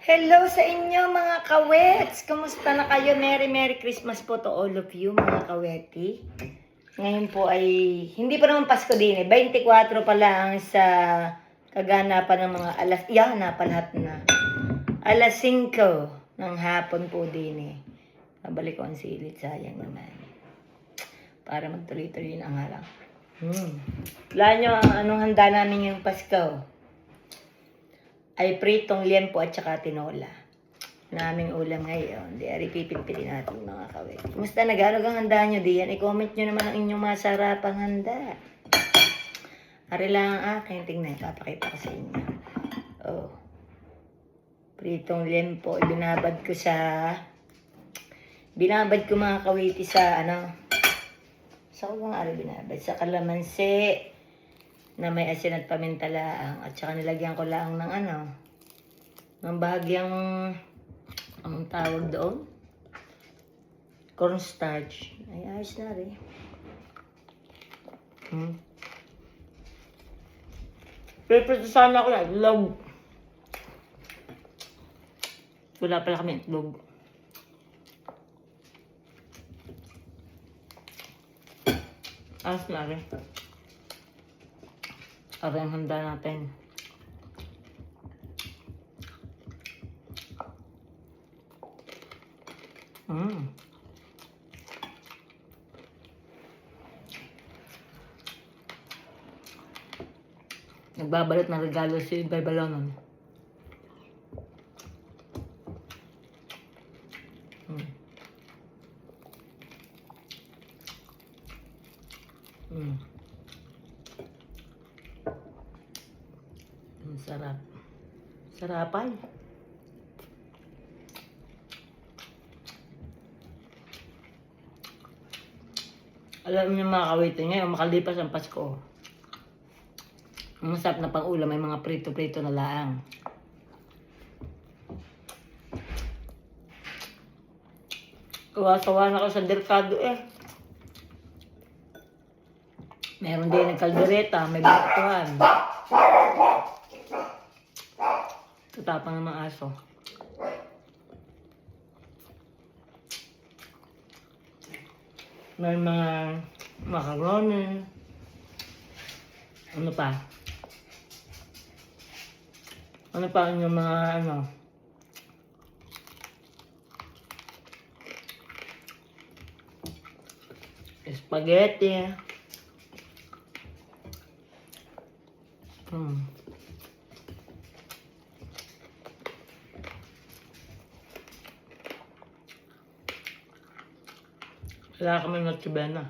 Hello sa inyo mga kawets! Kumusta na kayo? Merry Christmas po to all of you mga kaweti. Ngayon po ay hindi pa naman Pasko din eh. 24 pa lang sa kaganapan ng mga alas, napalahat na. Alas 5 ng hapon po din eh. Nabalik ko ang silit, sayang naman. Para magtuloy-tuloy ang harang. Wala nyo anong handa namin yung Pasko? Ay pritong liempo at saka tinola. Naming ulam ngayon. Di ari pipilitin natin mga kawet. Kumusta nag-ano ang handa nyo diyan? I-comment nyo naman ang inyong masarapang handa. Ari lang ang akin. Tingnan, papakita ko sa inyo. Oh. Pritong liempo. Binabad ko mga kawiti sa sa ko bang ari binabad? Sa kalamansi na may asin at paminta laang at saka nilagyan ko lang ng ng bahagyang anong tawag doon? Cornstarch. Ay, ayos na rin. Pero sana ako na itlog. Wala pala kami itlog. Ayos na rin. Para yung handa natin. Nagbabalot ng regalo si Barbalonon. Sarap. Sarapan. Alam niyo mga kawiti, ngayon makalipas ang Pasko. Ang masarap na pang-ulam, may mga prito-prito na laang. Kawasawa na ako sa derkado eh. Meron din ng kaldereta, may batuhan. Tatapang ng mga aso. May mga macaroni. Ano pa? Ano pa yung mga spaghetti. Wala kami natsibena.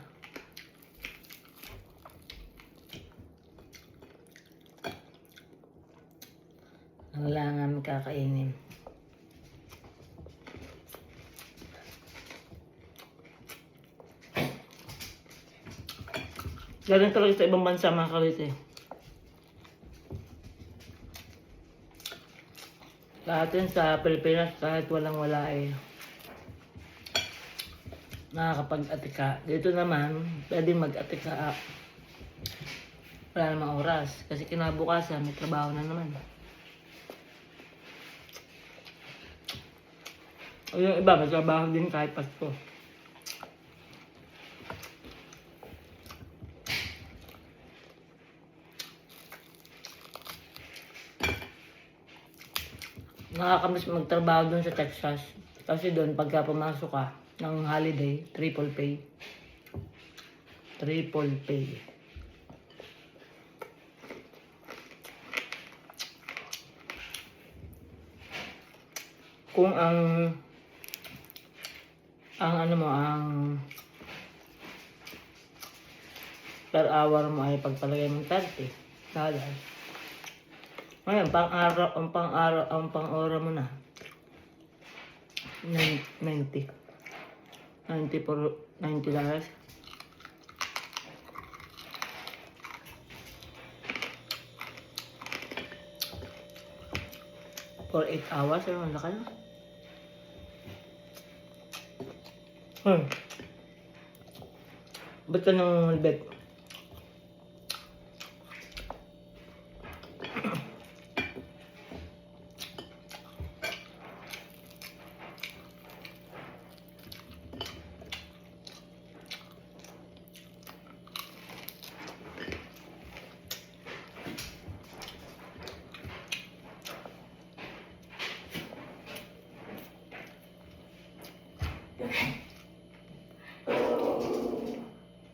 Wala nga kami kakainin. Galing talaga sa ibang bansa mga kalite. Sa atin sa Pilipinas kahit walang-wala eh nakakapag-atika. Dito naman, pwedeng mag-atika. Wala namang oras. Kasi kinabukasan, may trabaho na naman. O yung iba, may trabaho din kahit Pasko. Nakakamiss magtrabaho dun sa Texas. Kasi dun, pagka pumasok ka ng holiday, triple pay. Triple pay. Kung ang per hour mo ay pagpalagay ng $30. Ngayon, pang-araw mo na. 90 $90. For 8 hours, ang laki na. Ba't ka nang malbet?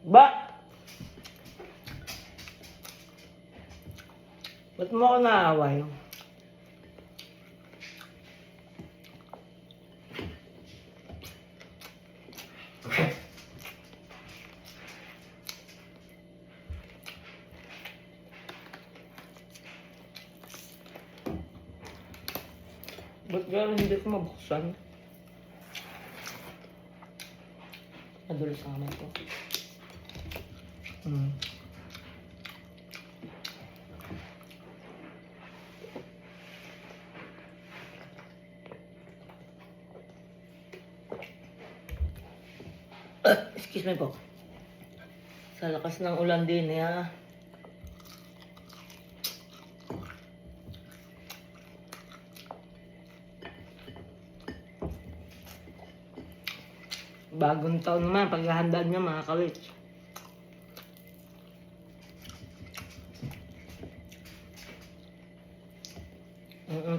Ba? Ba't mo ako naaway? Ba't gano'n hindi ko mabuksan? Nadulas ang kamay ko. Excuse me po. Sa lakas ng ulan din, ha? Bagong taon naman, paghahandaan niya mga kawits.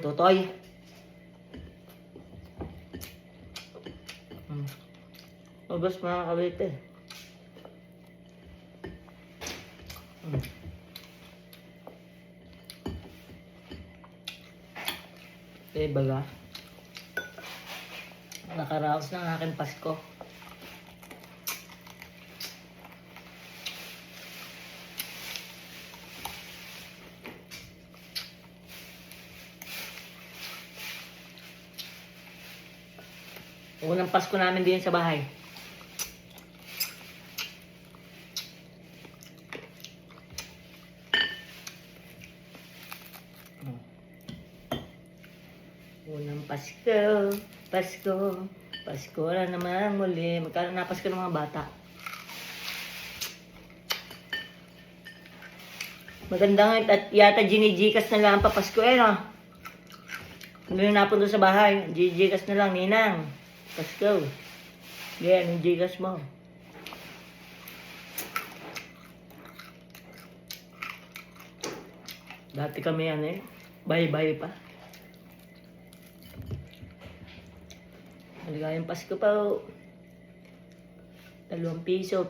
Totoy. Mabas mga kawit eh. Baga. Nakaraos ng aking Pasko. Unang Pasko namin din sa bahay. Unang Pasko, Pasko na naman muli. Magkano na Pasko ng mga bata? Maganda nga at yata ginigikas na lang ang papasko no? Hindi na napunta sa bahay. Gigikas na lang, Ninang. Pasko. Yeah, anong gigas mo? Dati kami bahay-bahay pa. Maligayang Pasko pa. 2 piso.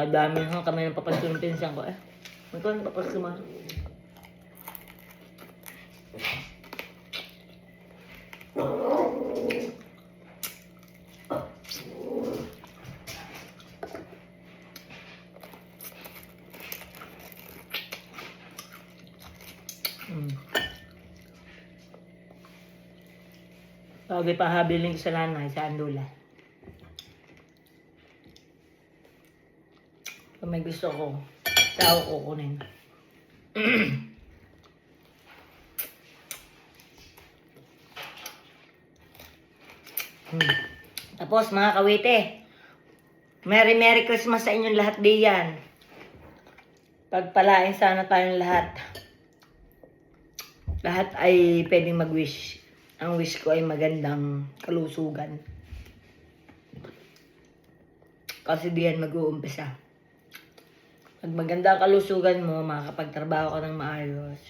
Dami nga kami ng papasko ng pinsan ko. Magkano papasko mo? Bagay pa habiling ko sa nanay, sa Andula. Kung may gusto ko, tao ko kunin. Tapos mga kawite, Merry Christmas sa inyong lahat diyan. Pagpalain sana tayong lahat. Lahat ay pwedeng mag-wish. Ang wish ko ay magandang kalusugan. Kasi diyan mag-uumpisa. Pag maganda ang kalusugan mo, makakapagtrabaho ka ng maayos.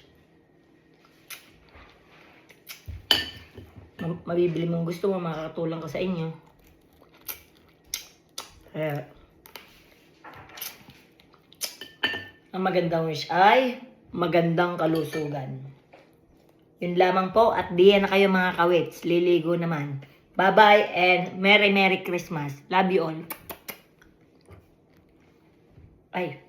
Mabibili mong gusto mo, makakatulong ka sa inyo. Kaya, ang magandang wish ay magandang kalusugan. Yun lamang po at diyan na kayo mga kawits. Liligo naman. Bye-bye and Merry Christmas. Love you all. Ay.